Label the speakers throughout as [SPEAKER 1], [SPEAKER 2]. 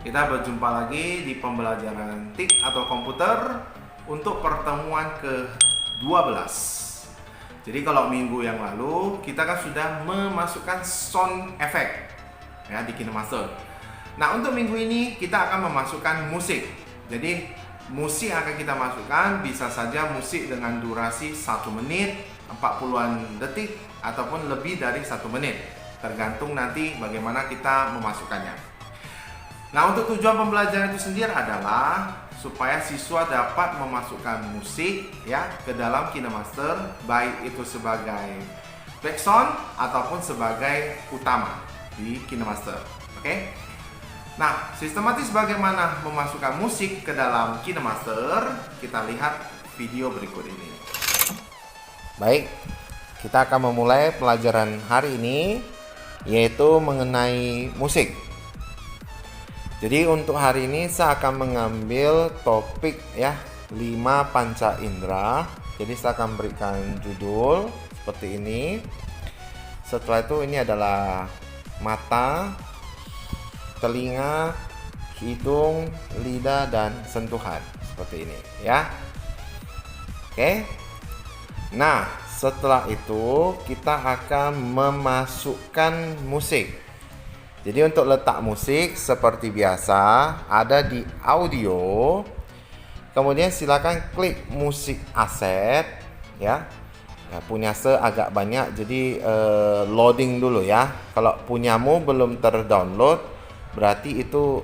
[SPEAKER 1] Kita berjumpa lagi di pembelajaran TIK atau komputer untuk pertemuan ke-12. Jadi kalau minggu yang lalu kita kan sudah memasukkan sound effect ya di KineMaster. Nah, untuk minggu ini kita akan memasukkan musik. Jadi musik yang akan kita masukkan bisa saja musik dengan durasi 1 menit, 40-an detik ataupun lebih dari 1 menit. Tergantung nanti bagaimana kita memasukkannya. Nah, untuk tujuan pembelajaran itu sendiri adalah supaya siswa dapat memasukkan musik ya ke dalam KineMaster, baik itu sebagai background ataupun sebagai utama di KineMaster. Oke? Nah, sistematis bagaimana memasukkan musik ke dalam KineMaster, kita lihat video berikut ini. Baik, kita akan memulai pelajaran hari ini, yaitu mengenai musik. Jadi untuk hari ini saya akan mengambil topik ya 5 panca indera. Jadi saya akan berikan judul seperti ini. Setelah itu ini adalah mata, telinga, hidung, lidah, dan sentuhan seperti ini ya. Oke. Nah, setelah itu kita akan memasukkan musik. Jadi untuk letak musik seperti biasa ada di audio. Kemudian silakan klik musik aset ya. Punya saya agak banyak, jadi loading dulu ya. Kalau punyamu belum terdownload berarti itu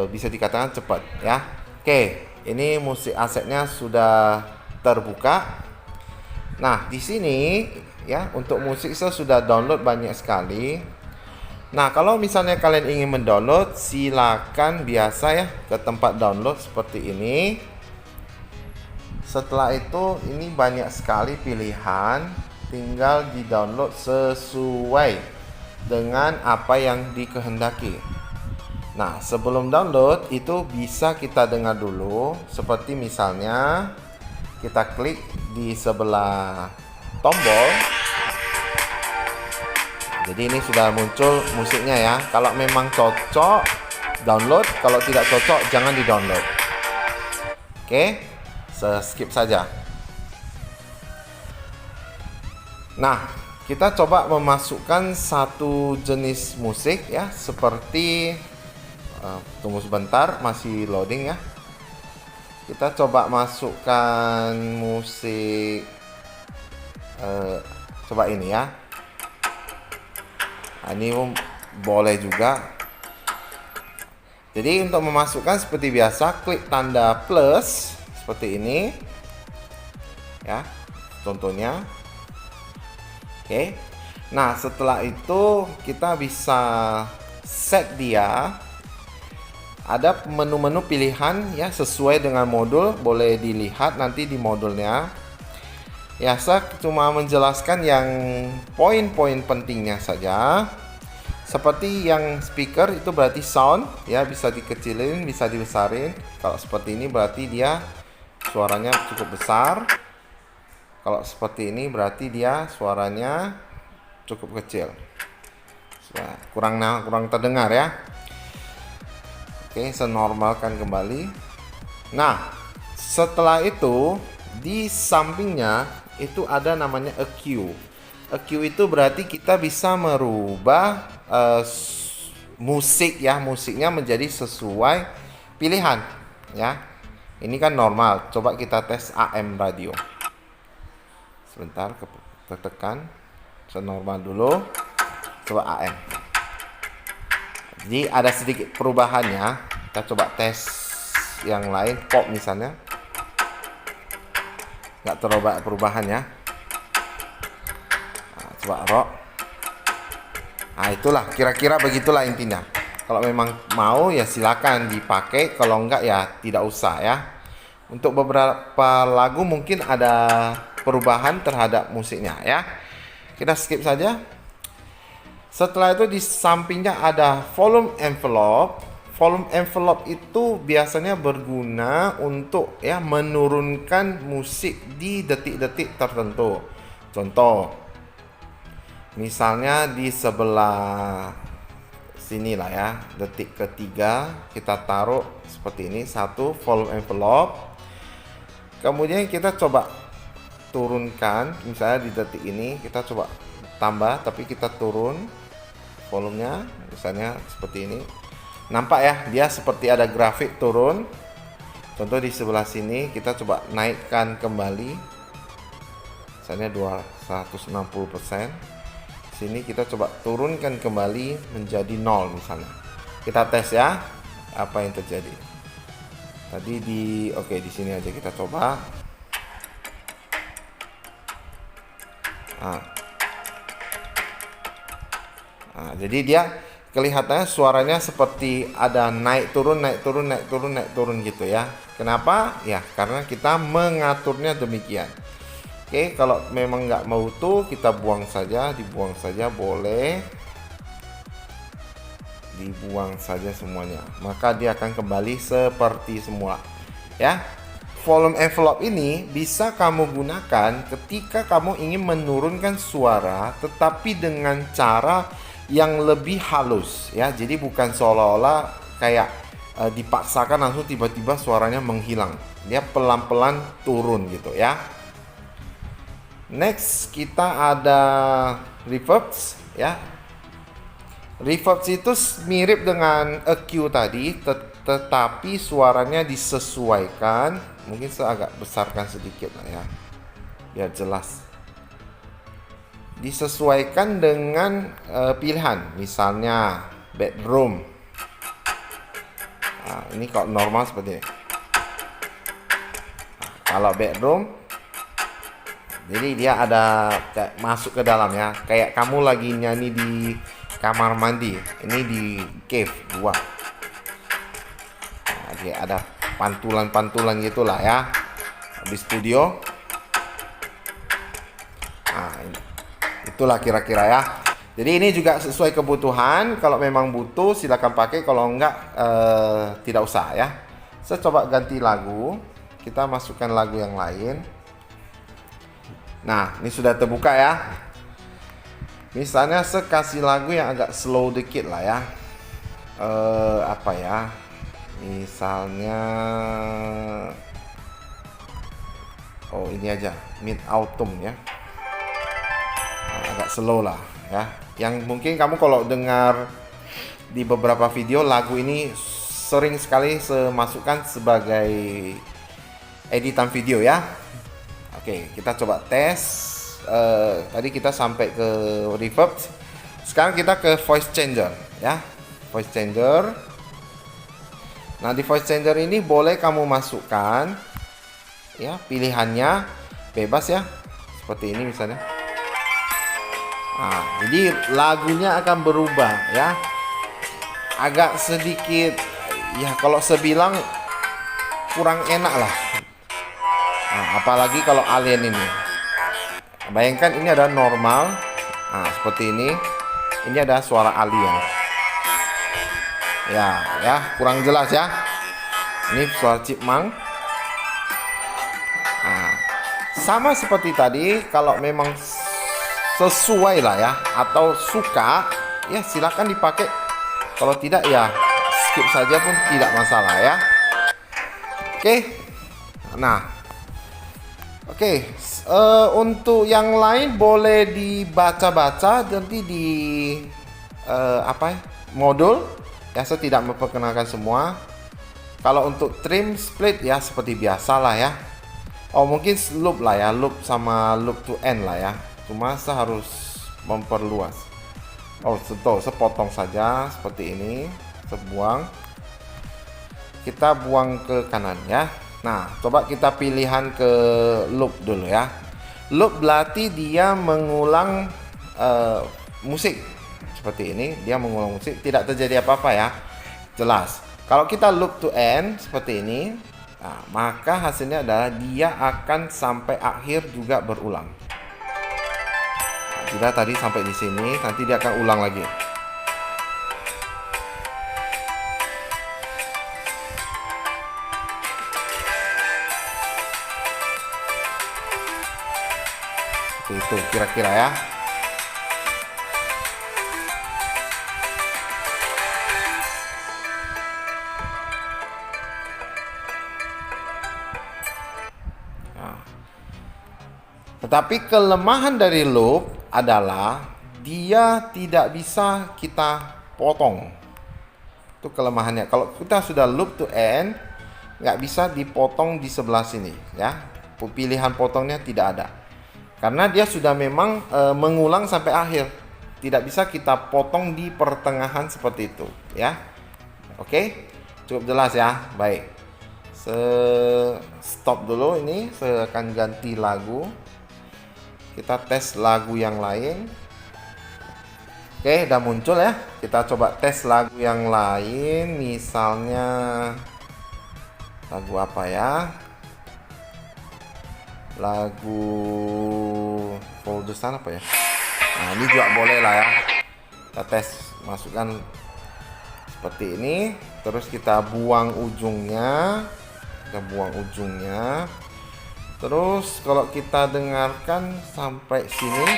[SPEAKER 1] bisa dikatakan cepat ya. Oke, ini musik asetnya sudah terbuka. Nah, di sini ya untuk musik saya sudah download banyak sekali. Nah, kalau misalnya kalian ingin mendownload, silakan biasa ya ke tempat download seperti ini. Setelah itu ini banyak sekali pilihan, tinggal di-download sesuai dengan apa yang dikehendaki. Nah, sebelum download itu bisa kita dengar dulu, seperti misalnya kita klik di sebelah tombol. Jadi ini sudah muncul musiknya ya. Kalau memang cocok, download. Kalau tidak cocok, jangan di-download. Oke, skip saja. Nah, kita coba memasukkan satu jenis musik ya, seperti tunggu sebentar, masih loading ya. Kita coba masukkan musik coba ini ya. Ini boleh juga. Jadi untuk memasukkan seperti biasa, klik tanda plus seperti ini ya, contohnya. Oke. Nah, setelah itu kita bisa set dia. Ada menu-menu pilihan ya sesuai dengan modul, boleh dilihat nanti di modulnya. Ya, saya cuma menjelaskan yang poin-poin pentingnya saja. Seperti yang speaker itu berarti sound ya, bisa dikecilin, bisa dibesarin. Kalau seperti ini berarti dia suaranya cukup besar. Kalau seperti ini berarti dia suaranya cukup kecil. Kurang terdengar ya. Oke, saya normalkan kembali. Nah, setelah itu di sampingnya itu ada namanya EQ. EQ itu berarti kita bisa merubah musik ya, musiknya menjadi sesuai pilihan ya. Ini kan normal. Coba kita tes AM radio. Sebentar, tekan senormal dulu. Coba AM. Jadi ada sedikit perubahannya. Kita coba tes yang lain, pop misalnya. Nggak terlalu perubahan ya. Nah, coba rock. Nah, itulah kira-kira begitulah intinya. Kalau memang mau ya silakan dipakai, kalau enggak ya tidak usah ya. Untuk beberapa lagu mungkin ada perubahan terhadap musiknya ya. Kita skip saja. Setelah itu di sampingnya ada volume envelope. Volume envelope itu biasanya berguna untuk ya menurunkan musik di detik-detik tertentu. Contoh, misalnya di sebelah sini lah ya, detik ketiga kita taruh seperti ini, satu volume envelope. Kemudian kita coba turunkan, misalnya di detik ini kita coba tambah, tapi kita turun volumenya, misalnya seperti ini. Nampak ya, dia seperti ada grafik turun. Contoh di sebelah sini kita coba naikkan kembali, misalnya 260%. Sini kita coba turunkan kembali menjadi 0 misalnya. Kita tes ya apa yang terjadi. Tadi oke, di sini aja kita coba. Jadi dia kelihatannya suaranya seperti ada naik turun naik turun naik turun naik turun gitu ya. Kenapa? Ya karena kita mengaturnya demikian. Oke, kalau memang nggak mau utuh kita buang saja, dibuang saja boleh, dibuang saja semuanya, maka dia akan kembali seperti semula ya. Volume envelope ini bisa kamu gunakan ketika kamu ingin menurunkan suara tetapi dengan cara yang lebih halus ya. Jadi bukan seolah-olah kayak dipaksakan langsung tiba-tiba suaranya menghilang, dia pelan-pelan turun gitu ya. Next kita ada reverb ya. Reverb itu mirip dengan EQ tadi, tetapi suaranya disesuaikan. Mungkin saya agak besarkan sedikit lah ya, biar jelas. Disesuaikan dengan pilihan, misalnya bedroom. Ini kalau normal seperti ini. Kalau bedroom, jadi dia ada kayak masuk ke dalam ya, kayak kamu lagi nyanyi di kamar mandi. Ini di cave 2. Dia ada pantulan-pantulan gitulah ya di studio. Itulah kira-kira ya. Jadi ini juga sesuai kebutuhan. Kalau memang butuh silakan pakai, kalau enggak tidak usah ya. Saya coba ganti lagu. Kita masukkan lagu yang lain. Nah, ini sudah terbuka ya. Misalnya saya kasih lagu yang agak slow dikit lah ya. Apa ya? Misalnya ini aja, Mid Autumn ya. Agak slow lah ya. Yang mungkin kamu kalau dengar di beberapa video, lagu ini sering sekali saya masukkan sebagai editan video ya. Oke, kita coba tes. Tadi kita sampai ke reverb. Sekarang kita ke voice changer ya. Voice changer. Nah, di voice changer ini boleh kamu masukkan ya, pilihannya bebas ya. Seperti ini misalnya. Jadi lagunya akan berubah ya. Agak sedikit ya, kalau saya bilang kurang enak lah. Apalagi kalau alien ini. Bayangkan ini ada normal. Seperti ini. Ini ada suara alien. Ya, kurang jelas ya. Ini suara chipmunk. Sama seperti tadi, kalau memang sesuai lah ya, atau suka, ya silakan dipakai. Kalau tidak ya skip saja pun tidak masalah ya. Oke. Nah. Oke, untuk yang lain boleh dibaca-baca nanti di modul ya. Saya tidak memperkenalkan semua. Kalau untuk trim split ya seperti biasa lah ya. Mungkin loop lah ya, loop sama loop to end lah ya. Cuma saya harus memperluas. Saya potong saja seperti ini, saya buang. Kita buang ke kanan ya. Nah, coba kita pilihan ke loop dulu ya. Loop berarti dia mengulang musik. Seperti ini, dia mengulang musik, tidak terjadi apa-apa ya. Jelas. Kalau kita loop to end seperti ini, maka hasilnya adalah dia akan sampai akhir juga berulang. Sudah tadi sampai di sini, nanti dia akan ulang lagi. Itu kira-kira ya. Tetapi kelemahan dari loop adalah dia tidak bisa kita potong. Itu kelemahannya. Kalau kita sudah loop to end, nggak bisa dipotong di sebelah sini, ya. Pilihan potongnya tidak ada. Karena dia sudah memang mengulang sampai akhir. Tidak bisa kita potong di pertengahan seperti itu, ya. Oke? Cukup jelas ya. Baik. Stop dulu ini, saya akan ganti lagu. Kita tes lagu yang lain. Oke, udah muncul ya. Kita coba tes lagu yang lain. Misalnya lagu apa ya? Lagu Foldesan apa ya? Nah, ini juga boleh lah ya. Kita tes, masukkan seperti ini. Terus kita buang ujungnya. Terus kalau kita dengarkan sampai sini,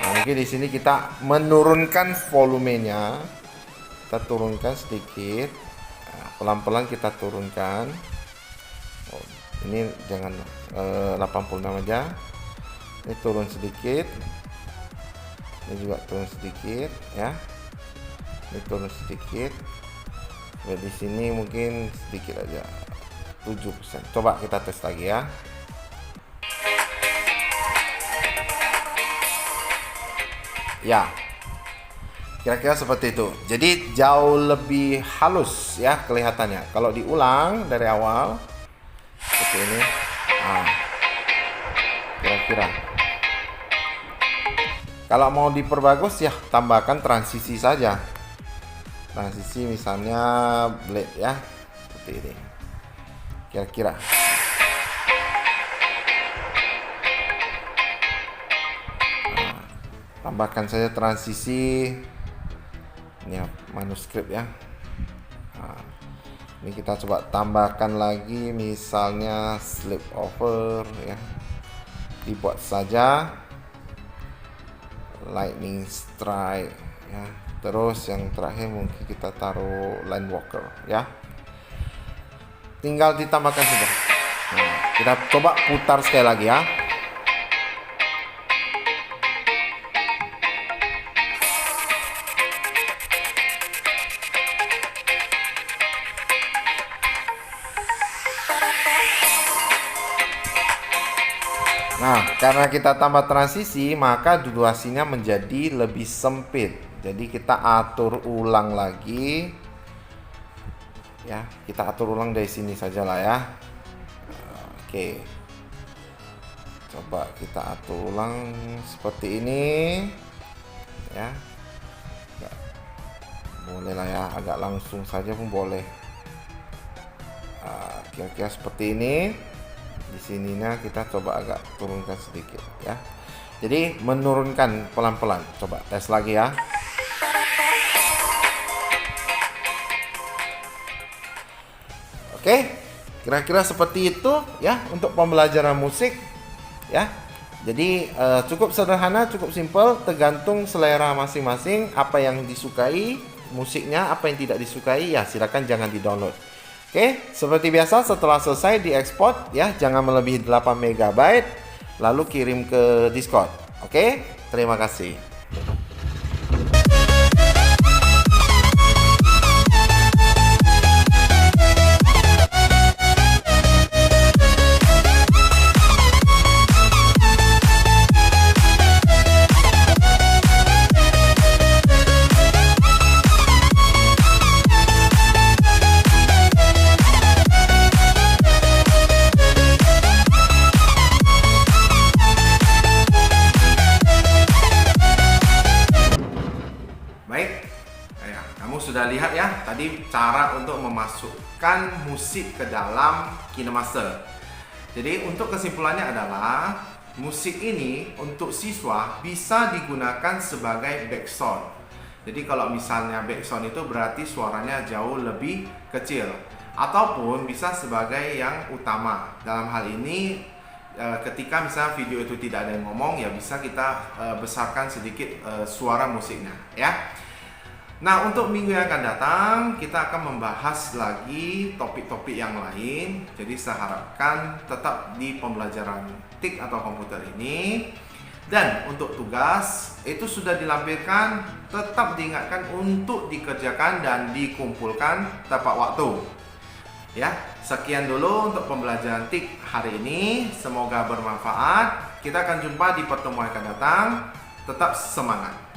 [SPEAKER 1] nah, mungkin di sini kita menurunkan volumenya, kita turunkan sedikit, nah, pelan-pelan kita turunkan. Oh, ini jangan 86 aja, ini turun sedikit, ini juga turun sedikit, ya. Ini turun sedikit. Di sini mungkin sedikit aja, 7%. Coba kita tes lagi ya. Ya, kira-kira seperti itu. Jadi jauh lebih halus ya kelihatannya. Kalau diulang dari awal seperti ini, nah, kira-kira. Kalau mau diperbagus ya tambahkan transisi saja. Transisi misalnya blade ya, seperti ini kira-kira. Nah, tambahkan saja transisi ini ya, manuskrip ya. Nah, ini kita coba tambahkan lagi misalnya slip over ya, dibuat saja lightning strike ya. Terus yang terakhir mungkin kita taruh line walker ya. Tinggal ditambahkan saja. Nah, kita coba putar sekali lagi ya. Nah, karena kita tambah transisi, maka durasinya menjadi lebih sempit. Jadi kita atur ulang lagi. Ya, kita atur ulang dari sini saja lah ya. Oke. Coba kita atur ulang seperti ini. Ya. Boleh lah ya, agak langsung saja pun boleh. Kira-kira seperti ini. Di sininya kita coba agak turunkan sedikit ya. Jadi menurunkan pelan-pelan. Coba tes lagi ya. Oke, kira-kira seperti itu ya untuk pembelajaran musik ya. Jadi cukup sederhana, cukup simpel, tergantung selera masing-masing, apa yang disukai musiknya, apa yang tidak disukai ya silakan jangan di-download. Oke, seperti biasa setelah selesai diekspor ya, jangan melebihi 8 MB, lalu kirim ke Discord. Oke, terima kasih. Sudah lihat ya tadi cara untuk memasukkan musik ke dalam KineMaster. Jadi untuk kesimpulannya adalah musik ini untuk siswa bisa digunakan sebagai background. Jadi kalau misalnya background itu berarti suaranya jauh lebih kecil, ataupun bisa sebagai yang utama. Dalam hal ini ketika misalnya video itu tidak ada yang ngomong ya bisa kita besarkan sedikit suara musiknya ya. Nah, untuk minggu yang akan datang, kita akan membahas lagi topik-topik yang lain. Jadi saya harapkan tetap di pembelajaran TIK atau komputer ini. Dan untuk tugas, itu sudah dilampirkan, tetap diingatkan untuk dikerjakan dan dikumpulkan tepat waktu. Ya, sekian dulu untuk pembelajaran TIK hari ini. Semoga bermanfaat. Kita akan jumpa di pertemuan akan datang. Tetap semangat.